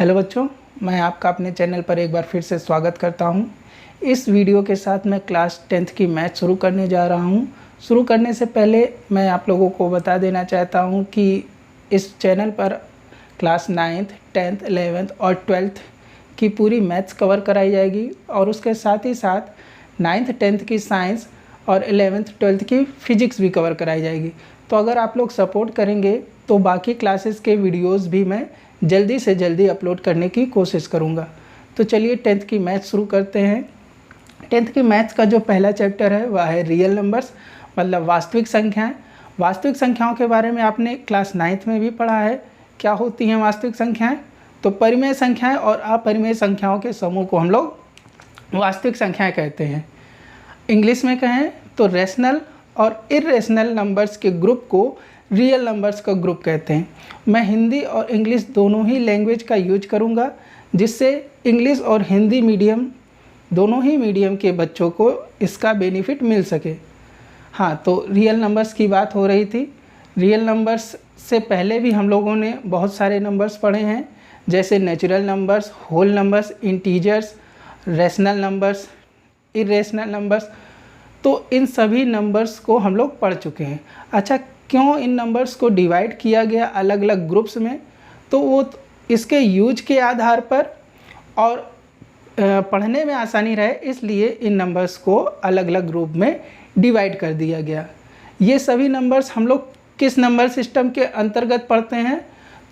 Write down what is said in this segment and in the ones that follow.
Hello बच्चों, मैं आपका अपने चैनल पर एक बार फिर से स्वागत करता हूं। इस वीडियो के साथ मैं क्लास 10th की मैथ शुरू करने जा रहा हूं। शुरू करने से पहले मैं आप लोगों को बता देना चाहता हूं कि इस चैनल पर क्लास 9th, 10th, 11th और 12th की पूरी मैथ्स कवर कराई जाएगी और उसके साथ ही साथ 9th, 10th की साइंस और 11th, 12th की फ़िज़िक्स भी कवर कराई जाएगी। तो अगर आप लोग सपोर्ट करेंगे तो बाकी क्लासेस के वीडियोस भी मैं जल्दी से जल्दी अपलोड करने की कोशिश करूंगा। तो चलिए 10th की मैथ शुरू करते हैं। 10th की मैथ्स का जो पहला चैप्टर है वह है रियल नंबर्स, मतलब वास्तविक संख्याएं। वास्तविक संख्याओं के बारे में आपने क्लास 9th में भी पढ़ा है। क्या होती हैं वास्तविक संख्याएं? तो परिमेय संख्याएं और अपरिमेय संख्याओं के समूह को हम लोग वास्तविक संख्याएँ कहते हैं। इंग्लिश में कहें तो रेशनल और इरेशनल नंबर्स के ग्रुप को रियल नंबर्स का ग्रुप कहते हैं। मैं हिंदी और इंग्लिश दोनों ही लैंग्वेज का यूज करूंगा, जिससे इंग्लिश और हिंदी मीडियम दोनों ही मीडियम के बच्चों को इसका बेनिफिट मिल सके। हाँ, तो रियल नंबर्स की बात हो रही थी। रियल नंबर्स से पहले भी हम लोगों ने बहुत सारे नंबर्स पढ़े हैं, जैसे natural numbers, whole numbers, integers, rational numbers, irrational numbers. तो इन सभी नंबर्स को हम लोग पढ़ चुके हैं। अच्छा, क्यों इन नंबर्स को डिवाइड किया गया अलग अलग ग्रुप्स में? तो वो इसके यूज के आधार पर और पढ़ने में आसानी रहे, इसलिए इन नंबर्स को अलग अलग ग्रुप में डिवाइड कर दिया गया। ये सभी नंबर्स हम लोग किस नंबर सिस्टम के अंतर्गत पढ़ते हैं?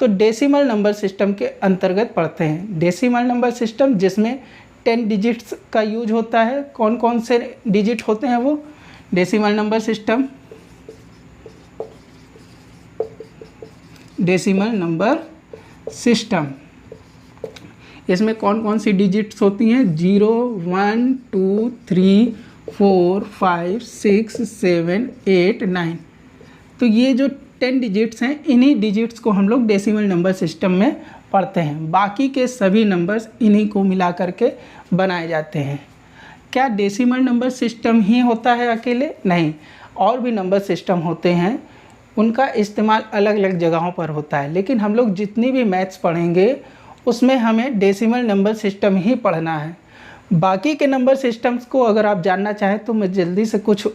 तो डेसिमल नंबर सिस्टम के अंतर्गत पढ़ते हैं। डेसिमल नंबर सिस्टम जिसमें 10 डिजिट्स का यूज होता है। कौन कौन से डिजिट होते हैं वो? Decimal number system, decimal number system, इसमें कौन कौन सी डिजिट्स होती हैं? 0, 1, 2, 3, 4, 5, 6, 7, 8, 9। तो ये जो 10 डिजिट्स हैं, इन्हीं डिजिट्स को हम लोग डेसिमल नंबर सिस्टम में पढ़ते हैं। बाकी के सभी नंबर्स इन्हीं को मिला करके बनाए जाते हैं। क्या डेसिमल नंबर सिस्टम ही होता है अकेले? नहीं, और भी नंबर सिस्टम होते हैं, उनका इस्तेमाल अलग अलग जगहों पर होता है। लेकिन हम लोग जितनी भी मैथ्स पढ़ेंगे उसमें हमें डेसिमल नंबर सिस्टम ही पढ़ना है। बाकी के नंबर सिस्टम्स को अगर आप जानना चाहें तो मैं जल्दी से कुछ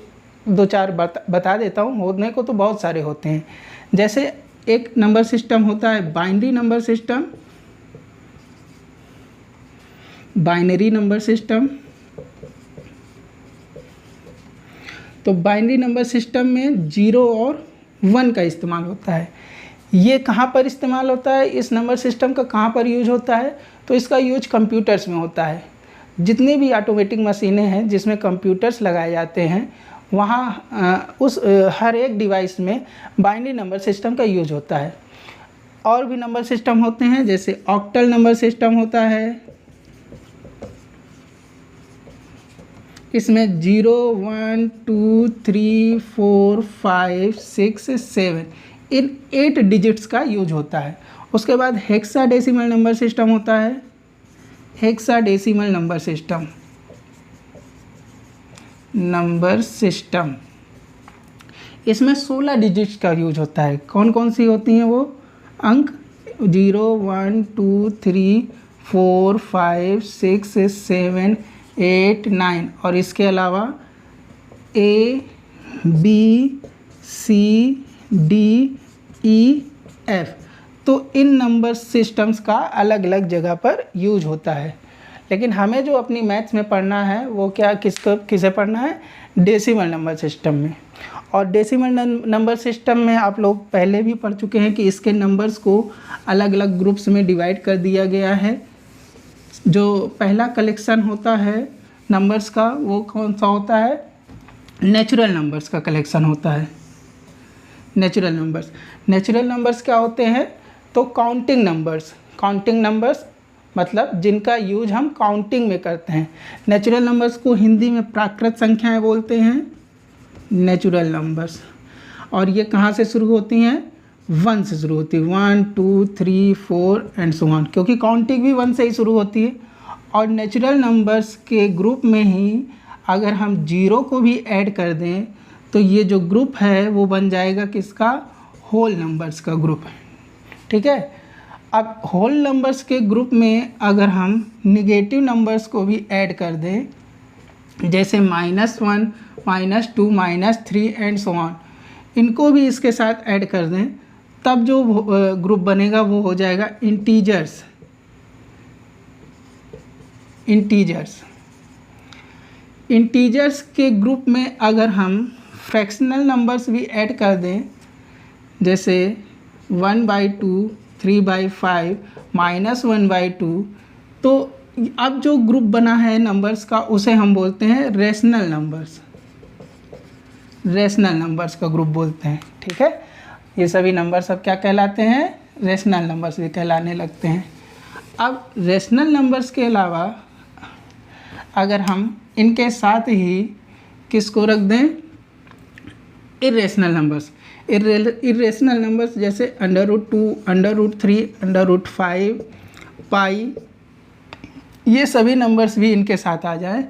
2-4 बता देता हूँ। होने को तो बहुत सारे होते हैं। जैसे एक नंबर सिस्टम होता है binary number system, binary number system. तो बाइनरी नंबर सिस्टम में 0 और 1 का इस्तेमाल होता है। ये कहाँ पर इस्तेमाल होता है? इस नंबर सिस्टम का कहाँ पर यूज होता है? तो इसका यूज कंप्यूटर्स में होता है। जितनी भी ऑटोमेटिक मशीनें हैं जिसमें कंप्यूटर्स लगाए जाते हैं, वहाँ हर एक डिवाइस में बाइनरी नंबर सिस्टम का यूज होता है। और भी नंबर सिस्टम होते हैं, जैसे ऑक्टल नंबर सिस्टम होता है। इसमें 0, 1, 2, 3, 4, 5, 6, 7 इन 8 डिजिट्स का यूज होता है। उसके बाद हेक्साडेसिमल नंबर सिस्टम होता है। हेक्साडेसिमल नंबर सिस्टम, इसमें 16 डिजिट्स का यूज होता है। कौन कौन सी होती हैं वो अंक? 0, 1, 2, 3, 4, 5, 6, 7, 8, 9 और इसके अलावा A, B, C, D, E, F। तो इन नंबर सिस्टम्स का अलग अलग जगह पर यूज होता है। लेकिन हमें जो अपनी मैथ्स में पढ़ना है वो किसे पढ़ना है? डेसिमल नंबर सिस्टम में। और डेसिमल नंबर सिस्टम में आप लोग पहले भी पढ़ चुके हैं कि इसके नंबर्स को अलग अलग ग्रुप्स में डिवाइड कर दिया गया है। जो पहला कलेक्शन होता है नंबर्स का वो कौन सा होता है? नेचुरल नंबर्स का कलेक्शन होता है। नेचुरल नंबर्स क्या होते हैं? तो काउंटिंग नंबर्स मतलब जिनका यूज हम काउंटिंग में करते हैं। नेचुरल नंबर्स को हिंदी में प्राकृत संख्याएं बोलते हैं, नेचुरल नंबर्स। और ये कहाँ से शुरू होती हैं? 1 से शुरू होती है। 1, 2, 3, 4 एंड सो ऑन, क्योंकि काउंटिंग भी 1 से ही शुरू होती है। और नेचुरल नंबर्स के ग्रुप में ही अगर हम 0 को भी ऐड कर दें तो ये जो ग्रुप है वो बन जाएगा किसका? होल नंबर्स का ग्रुप। ठीक है। अब होल नंबर्स के ग्रुप में अगर हम निगेटिव नंबर्स को भी ऐड कर दें, जैसे -1, -2, -3 एंड सो ऑन, इनको भी इसके साथ ऐड कर दें, तब जो ग्रुप बनेगा वो हो जाएगा इंटीजर्स। इंटीजर्स के ग्रुप में अगर हम फ्रैक्शनल नंबर्स भी ऐड कर दें, जैसे 1/2, 3/5, -1/2, तो अब जो ग्रुप बना है नंबर्स का उसे हम बोलते हैं रेशनल नंबर्स। रेशनल नंबर्स का ग्रुप बोलते हैं, ठीक है। ये सभी नंबर्स अब क्या कहलाते हैं? रेशनल नंबर्स भी कहलाने लगते हैं। अब रेशनल नंबर्स के अलावा अगर हम इनके साथ ही किसको रख दें? Irrational numbers. इरेशनल नंबर्स जैसे √2, √3, √5, पाई, ये सभी नंबर्स भी इनके साथ आ जाए।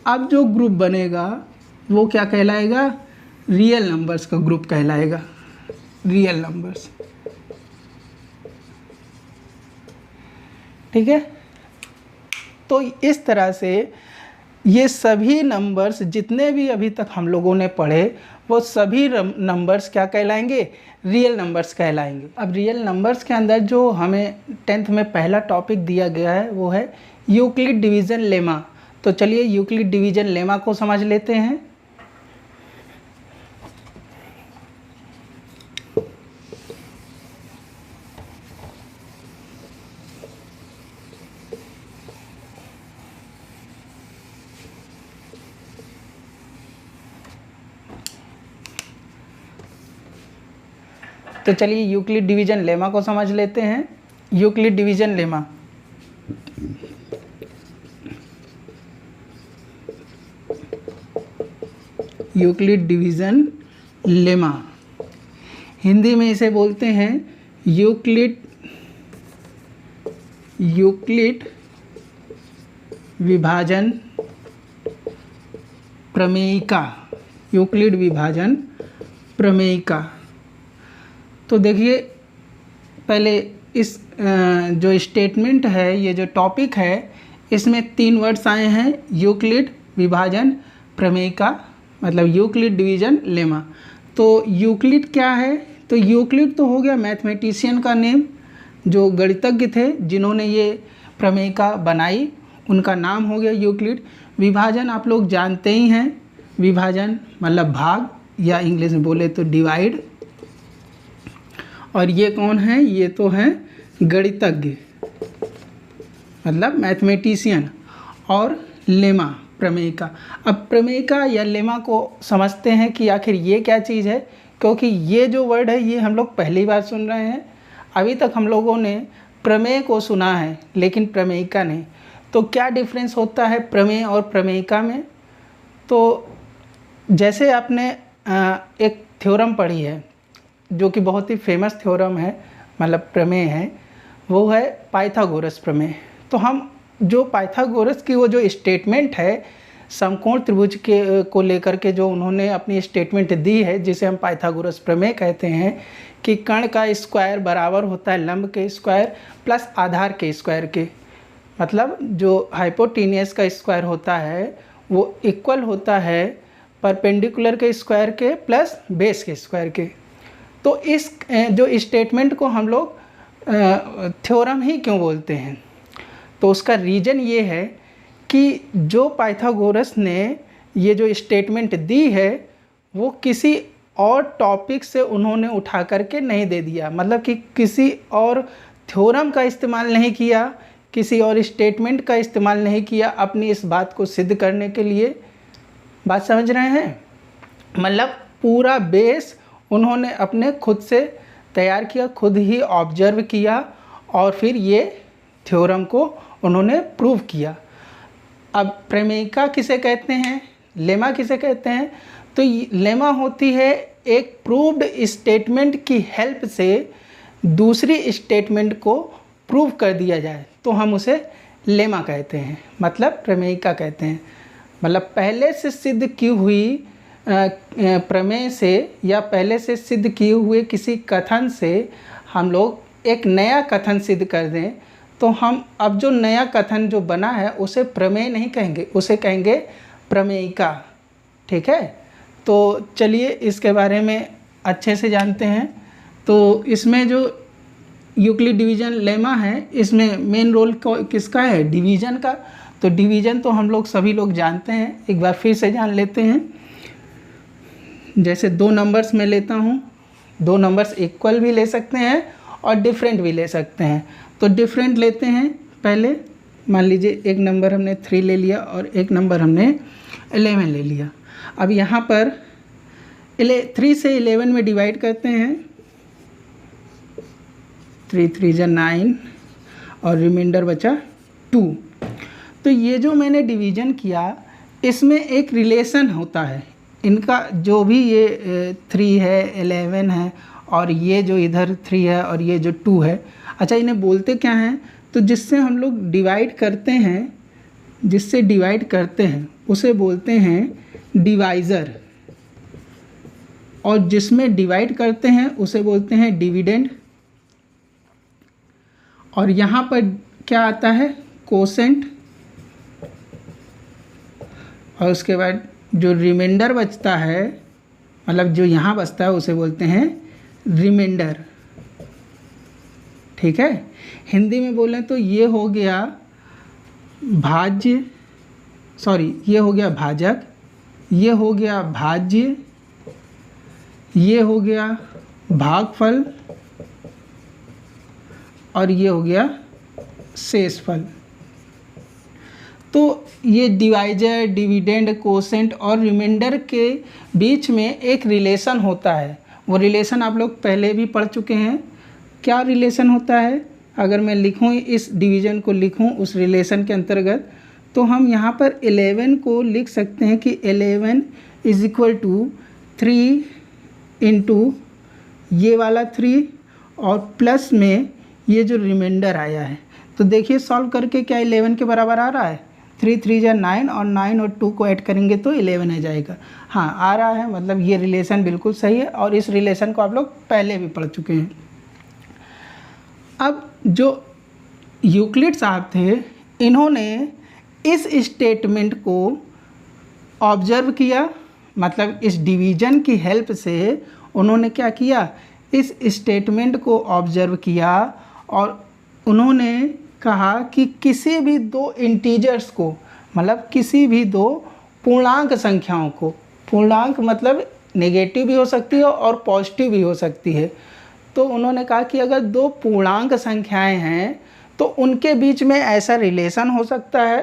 अब जो ग्रुप बनेगा वो क्या कहलाएगा? रियल नंबर्स का ग्रुप कहलाएगा, रियल नंबर्स, ठीक है। तो इस तरह से ये सभी नंबर्स जितने भी अभी तक हम लोगों ने पढ़े वो सभी नंबर्स क्या कहलाएंगे? रियल नंबर्स कहलाएंगे। अब रियल नंबर्स के अंदर जो हमें 10th में पहला टॉपिक दिया गया है वो है यूक्लिड डिवीज़न लेमा। तो चलिए यूक्लिड डिवीज़न लेमा को समझ लेते हैं। तो चलिए यूक्लिड डिवीज़न लेमा को समझ लेते हैं। Euclid division lemma, Euclid division lemma, Hindi में इसे बोलते हैं यूक्लिड विभाजन प्रमेयिका। यूक्लिड विभाजन प्रमेयिका। तो देखिए पहले इस जो स्टेटमेंट है, ये जो टॉपिक है, इसमें 3 वर्ड्स आए हैं, यूक्लिड विभाजन प्रमेयिका, मतलब यूक्लिड डिवीज़न लेमा। तो यूक्लिड क्या है? तो यूक्लिड तो हो गया मैथमेटिशियन का नेम, जो गणितज्ञ थे जिन्होंने ये प्रमेयिका बनाई, उनका नाम हो गया यूक्लिड। विभाजन आप लोग जानते ही हैं, विभाजन मतलब भाग, या इंग्लिश में बोले तो डिवाइड। और ये कौन है? ये तो हैं गणितज्ञ, मतलब मैथमेटिशियन। और लेमा प्रमेयिका। अब प्रमेयिका या लेमा को समझते हैं कि आखिर ये क्या चीज़ है, क्योंकि ये जो वर्ड है ये हम लोग पहली बार सुन रहे हैं। अभी तक हम लोगों ने प्रमेय को सुना है लेकिन प्रमेयिका नहीं। तो क्या डिफरेंस होता है प्रमेय और प्रमेयिका में? तो जैसे आपने एक थ्योरम पढ़ी है जो कि बहुत ही फेमस थ्योरम है, मतलब प्रमेय है, वो है पाइथागोरस प्रमेय। तो हम जो पाइथागोरस की वो जो स्टेटमेंट है समकोण त्रिभुज के को लेकर के जो उन्होंने अपनी स्टेटमेंट दी है, जिसे हम पाइथागोरस प्रमेय कहते हैं, कि कण का स्क्वायर बराबर होता है लंब के स्क्वायर प्लस आधार के स्क्वायर के। मतलब जो हाइपोटेनियस का स्क्वायर होता है वो इक्वल होता है परपेंडिकुलर के स्क्वायर के प्लस बेस के स्क्वायर के। तो इस जो स्टेटमेंट को हम लोग थ्योरम ही क्यों बोलते हैं? तो उसका रीज़न ये है कि जो पाइथागोरस ने ये जो स्टेटमेंट दी है वो किसी और टॉपिक से उन्होंने उठा करके नहीं दे दिया, मतलब कि किसी और थ्योरम का इस्तेमाल नहीं किया, किसी और स्टेटमेंट का इस्तेमाल नहीं किया अपनी इस बात को सिद्ध करने के लिए। बात समझ रहे हैं? मतलब पूरा बेस उन्होंने अपने खुद से तैयार किया, खुद ही ऑब्जर्व किया और फिर ये थ्योरम को उन्होंने प्रूव किया। अब प्रमेयिका किसे कहते हैं, लेमा किसे कहते हैं? तो लेमा होती है एक प्रूव्ड स्टेटमेंट की हेल्प से दूसरी स्टेटमेंट को प्रूव कर दिया जाए तो हम उसे लेमा कहते हैं, मतलब प्रमेयिका कहते हैं। मतलब पहले से सिद्ध की हुई प्रमेय से या पहले से सिद्ध किए हुए किसी कथन से हम लोग एक नया कथन सिद्ध कर दें तो हम अब जो नया कथन जो बना है उसे प्रमेय नहीं कहेंगे, उसे कहेंगे प्रमेयिका। ठीक है, तो चलिए इसके बारे में अच्छे से जानते हैं। तो इसमें जो यूक्लिड डिवीज़न लेमा है, इसमें मेन रोल किसका है? डिवीज़न का। तो डिवीज़न तो हम लोग सभी लोग जानते हैं, एक बार फिर से जान लेते हैं। जैसे दो नंबर्स में लेता हूँ, दो नंबर्स इक्वल भी ले सकते हैं और डिफरेंट भी ले सकते हैं। तो डिफरेंट लेते हैं पहले। मान लीजिए एक नंबर हमने 3 ले लिया और एक नंबर हमने 11 ले लिया। अब यहाँ पर 3 से 11 में डिवाइड करते हैं, 3 3 जा 9 और रिमाइंडर बचा 2। तो ये जो मैंने डिवीज़न किया इसमें एक रिलेशन होता है इनका, जो भी ये 3 है, 11 है और ये जो इधर 3 है और ये जो 2 है। अच्छा, इन्हें बोलते क्या हैं? तो जिससे हम लोग डिवाइड करते हैं, जिससे डिवाइड करते हैं उसे बोलते हैं डिवाइज़र, और जिसमें डिवाइड करते हैं उसे बोलते हैं डिविडेंड। और यहाँ पर क्या आता है? कोसेंट। और उसके बाद जो रिमाइंडर बचता है, मतलब जो यहाँ बचता है उसे बोलते हैं रिमाइंडर। ठीक है, हिंदी में बोलें तो ये हो गया भाज्य, सॉरी ये हो गया भाजक, ये हो गया भाज्य, ये हो गया भागफल और ये हो गया शेषफल। तो ये डिवाइजर, डिविडेंड, कोसेंट और रिमाइंडर के बीच में एक रिलेशन होता है। वो रिलेशन आप लोग पहले भी पढ़ चुके हैं। क्या रिलेशन होता है? अगर मैं लिखूँ, इस डिवीज़न को लिखूँ उस रिलेशन के अंतर्गत, तो हम यहाँ पर 11 को लिख सकते हैं कि 11 इज इक्वल टू 3 इंटू ये वाला 3 और प्लस में ये जो रिमाइंडर आया है। तो देखिए सॉल्व करके क्या 11 के बराबर आ रहा है? 3 3 जा 9 और 9 और 2 को ऐड करेंगे तो 11 आ जाएगा। हाँ, आ रहा है, मतलब ये रिलेशन बिल्कुल सही है और इस रिलेशन को आप लोग पहले भी पढ़ चुके हैं। अब जो यूक्लिड साहब थे, इन्होंने इस स्टेटमेंट को ऑब्जर्व किया, मतलब इस डिवीज़न की हेल्प से उन्होंने क्या किया? इस स्टेटमेंट को ऑब्जर्व किया और उन्होंने कहा कि किसी भी दो इंटीजर्स को, मतलब किसी भी दो पूर्णांक संख्याओं को, पूर्णांक मतलब नेगेटिव भी हो सकती है और पॉजिटिव भी हो सकती है। तो उन्होंने कहा कि अगर दो पूर्णांक संख्याएं हैं तो उनके बीच में ऐसा रिलेशन हो सकता है।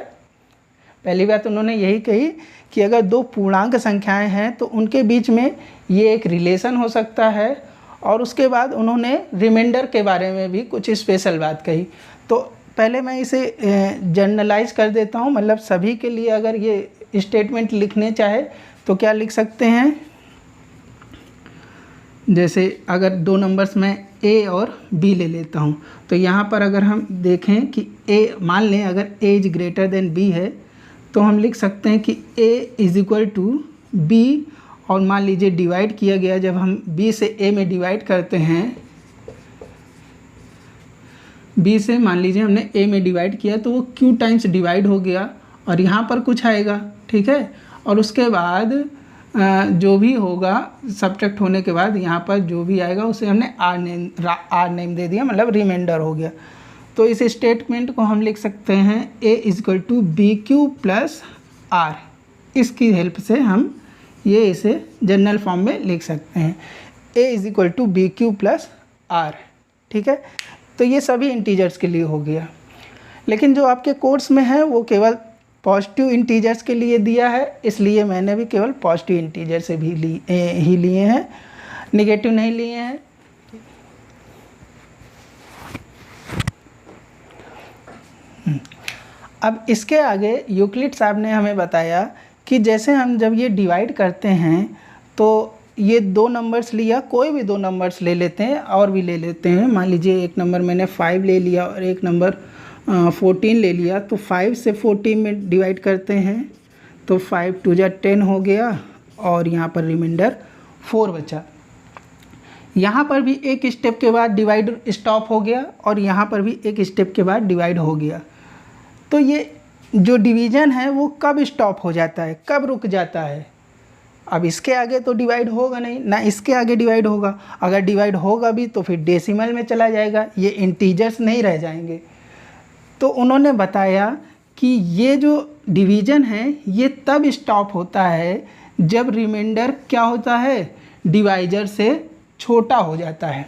पहली बात उन्होंने यही कही कि अगर दो पूर्णांक संख्याएं हैं तो उनके बीच में ये एक रिलेशन हो सकता है। और उसके बाद उन्होंने रिमाइंडर के बारे में भी कुछ स्पेशल बात कही। तो पहले मैं इसे जनरलाइज कर देता हूँ, मतलब सभी के लिए अगर ये स्टेटमेंट लिखने चाहे तो क्या लिख सकते हैं? जैसे अगर दो नंबर्स में A और B ले लेता हूँ, तो यहाँ पर अगर हम देखें कि A, मान लें अगर A is greater than B है, तो हम लिख सकते हैं कि A is equal to B, और मान लीजिए डिवाइड किया गया, जब हम B से A में डिवाइड करते हैं, B से मान लीजिए हमने A में डिवाइड किया तो वो Q टाइम्स डिवाइड हो गया और यहाँ पर कुछ आएगा। ठीक है, और उसके बाद जो भी होगा सब्ट्रैक्ट होने के बाद यहाँ पर जो भी आएगा उसे हमने आर नेम दे दिया, मतलब रिमाइंडर हो गया। तो इस स्टेटमेंट को हम लिख सकते हैं A is equal to B Q plus R. इसकी हेल्प से हम ये इसे जनरल फॉर्म में लिख सकते हैं, A is equal to B Q plus R. ठीक है, तो ये सभी इंटीजर्स के लिए हो गया। लेकिन जो आपके कोर्स में है वो केवल पॉजिटिव इंटीजर्स के लिए दिया है, इसलिए मैंने भी केवल पॉजिटिव इंटीजर से भी ही लिए हैं, नेगेटिव नहीं लिए हैं। अब इसके आगे यूक्लिड साहब ने हमें बताया कि जैसे हम जब ये डिवाइड करते हैं तो ये दो नंबर्स लिया, कोई भी दो नंबर्स ले लेते हैं और भी ले लेते हैं। मान लीजिए एक नंबर मैंने 5 ले लिया और एक नंबर 14 ले लिया, तो 5 से 14 में डिवाइड करते हैं तो 5 2 जा 10 हो गया और यहाँ पर रिमाइंडर 4 बचा। यहाँ पर भी एक स्टेप के बाद डिवाइड स्टॉप हो गया और यहाँ पर भी एक स्टेप के बाद डिवाइड हो गया। तो ये जो डिवीज़न है वो कब स्टॉप हो जाता है, कब रुक जाता है? अब इसके आगे तो डिवाइड होगा नहीं, ना इसके आगे डिवाइड होगा। अगर डिवाइड होगा भी तो फिर डेसिमल में चला जाएगा, ये इंटीजर्स नहीं रह जाएंगे। तो उन्होंने बताया कि ये जो डिवीज़न है ये तब स्टॉप होता है जब रिमाइंडर क्या होता है, डिवाइजर से छोटा हो जाता है।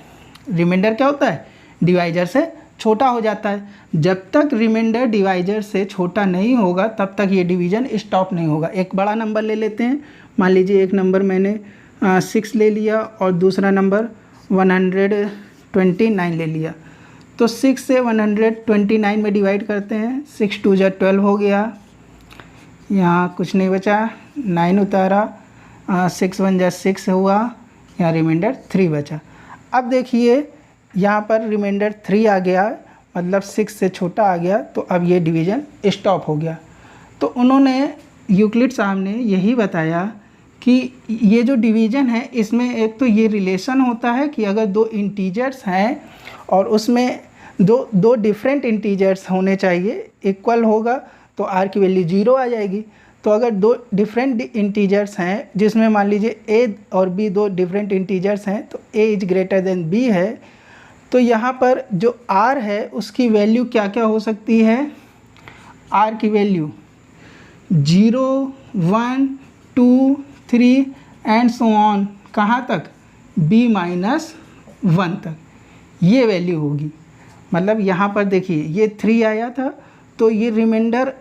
रिमाइंडर क्या होता है, डिवाइजर से छोटा हो जाता है। जब तक रिमाइंडर डिवाइजर से छोटा नहीं होगा तब तक ये डिवीज़न स्टॉप नहीं होगा। एक बड़ा नंबर ले लेते हैं, मान लीजिए एक नंबर मैंने 6 ले लिया और दूसरा नंबर 129 ले लिया। तो 6 से 129 में डिवाइड करते हैं, 6 2 जा 12 हो गया, यहाँ कुछ नहीं बचा, 9 उतारा, 6 1 जा 6 हुआ, यहाँ रिमाइंडर 3 बचा। अब देखिए यहाँ पर रिमाइंडर 3 आ गया, मतलब 6 से छोटा आ गया, तो अब ये डिवीज़न स्टॉप हो गया। तो उन्होंने यूक्लिड साहब ने यही बताया कि ये जो डिवीज़न है इसमें एक तो ये रिलेशन होता है कि अगर दो इंटीजर्स हैं और उसमें दो डिफरेंट इंटीजर्स होने चाहिए, इक्वल होगा तो आर की वैल्यू 0 आ जाएगी। तो अगर दो डिफरेंट इंटीजर्स हैं जिसमें मान लीजिए ए और बी दो डिफरेंट इंटीजर्स हैं तो ए इज ग्रेटर देन बी है, तो यहाँ पर जो आर है उसकी वैल्यू क्या क्या हो सकती है, आर की वैल्यू 0 1 2 3 एंड सो ऑन, कहाँ तक, b-1 तक ये वैल्यू होगी। मतलब यहाँ पर देखिए ये 3 आया था तो ये रिमाइंडर,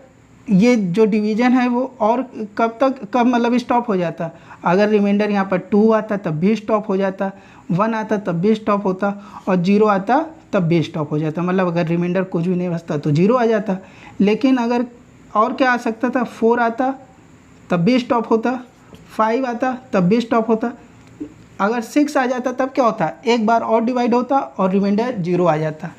ये जो डिवीज़न है वो और कब मतलब स्टॉप हो जाता, अगर रिमाइंडर यहाँ पर 2 आता तब भी स्टॉप हो जाता, 1 आता तब भी स्टॉप होता और 0 आता तब भी स्टॉप हो जाता। मतलब अगर रिमाइंडर कुछ भी नहीं बचता तो 0 आ जाता। लेकिन अगर और क्या आ सकता था, 4 आता तब भी स्टॉप होता, 5 आता तब भी स्टॉप होता, अगर 6 आ जाता तब क्या होता, एक बार और डिवाइड होता और रिमाइंडर 0 आ जाता।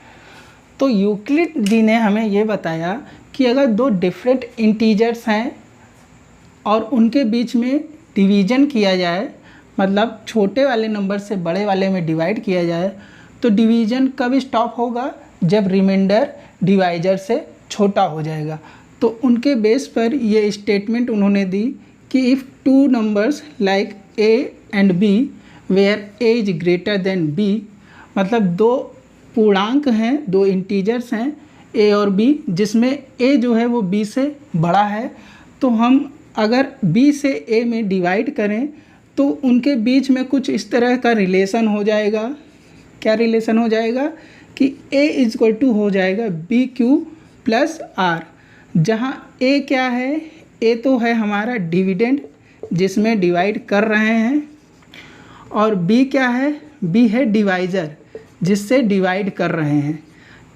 तो यूक्लिड जी ने हमें ये बताया कि अगर दो डिफरेंट इंटीजर्स हैं और उनके बीच में डिवीज़न किया जाए, मतलब छोटे वाले नंबर से बड़े वाले में डिवाइड किया जाए, तो डिवीज़न कब स्टॉप होगा, जब रिमाइंडर डिवाइजर से छोटा हो जाएगा। तो उनके बेस पर ये स्टेटमेंट उन्होंने दी कि if two numbers like a and b where a is greater than b, मतलब दो पूर्णांक हैं, दो इंटीजर्स हैं a और b, जिसमें a जो है वो b से बड़ा है, तो हम अगर b से a में डिवाइड करें तो उनके बीच में कुछ इस तरह का रिलेशन हो जाएगा। क्या रिलेशन हो जाएगा कि a इज इक्वल टू हो जाएगा BQ प्लस R, जहाँ a क्या है, a तो है हमारा डिविडेंड जिसमें डिवाइड कर रहे हैं, और b क्या है, b है डिवाइज़र जिससे डिवाइड कर रहे हैं।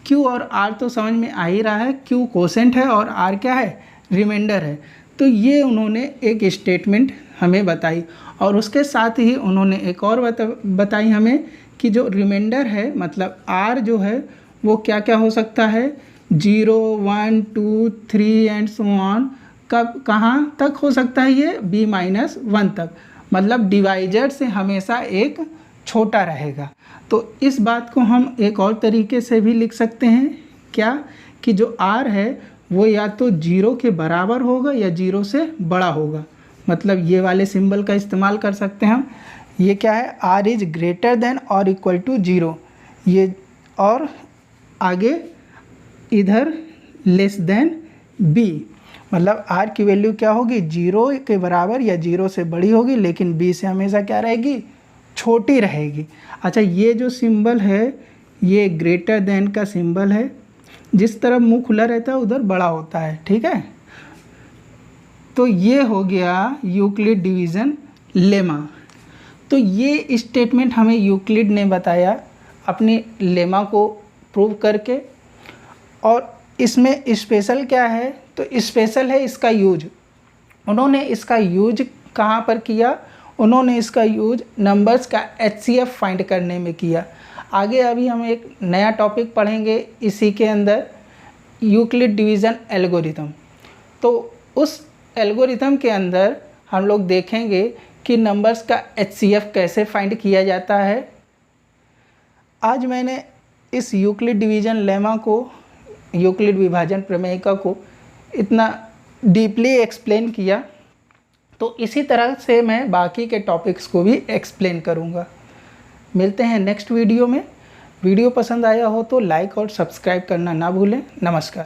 q और r तो समझ में आ ही रहा है, q कोसेंट है और r क्या है, रिमाइंडर है। तो ये उन्होंने एक स्टेटमेंट हमें बताई और उसके साथ ही उन्होंने एक और बताई हमें कि जो रिमाइंडर है मतलब r जो है वो क्या क्या हो सकता है, 0 1 2 3 एंड सो ऑन, कब कहाँ तक हो सकता है ये, b-1 तक, मतलब डिवाइजर से हमेशा एक छोटा रहेगा। तो इस बात को हम एक और तरीके से भी लिख सकते हैं, क्या कि जो r है वो या तो 0 के बराबर होगा या 0 से बड़ा होगा। मतलब ये वाले सिंबल का इस्तेमाल कर सकते हैं हम, ये क्या है, r इज ग्रेटर देन और इक्वल टू 0, ये और आगे इधर लेस देन b, मतलब r की वैल्यू क्या होगी, 0 के बराबर या 0 से बड़ी होगी, लेकिन b से हमेशा क्या रहेगी, छोटी रहेगी। अच्छा, ये जो सिंबल है ये ग्रेटर देन का सिंबल है, जिस तरफ मुंह खुला रहता है उधर बड़ा होता है, ठीक है। तो ये हो गया यूक्लिड डिवीज़न लेमा। तो ये स्टेटमेंट हमें यूक्लिड ने बताया अपने लेमा को प्रूव करके, और इसमें स्पेशल क्या है, तो स्पेशल है इसका यूज। उन्होंने इसका यूज कहाँ पर किया, उन्होंने इसका यूज नंबर्स का HCF फाइंड करने में किया। आगे अभी हम एक नया टॉपिक पढ़ेंगे इसी के अंदर, यूक्लिड डिवीज़न एल्गोरिथम। तो उस एल्गोरिथम के अंदर हम लोग देखेंगे कि नंबर्स का HCF कैसे फाइंड किया जाता है, आज मैंने इस यूक्लिड डिवीज़न लेमा को, यूक्लिड विभाजन प्रमेयिका को इतना डीपली एक्सप्लेन किया, तो इसी तरह से मैं बाकी के टॉपिक्स को भी एक्सप्लेन करूँगा। मिलते हैं नेक्स्ट वीडियो में। वीडियो पसंद आया हो तो लाइक और सब्सक्राइब करना ना भूलें। नमस्कार।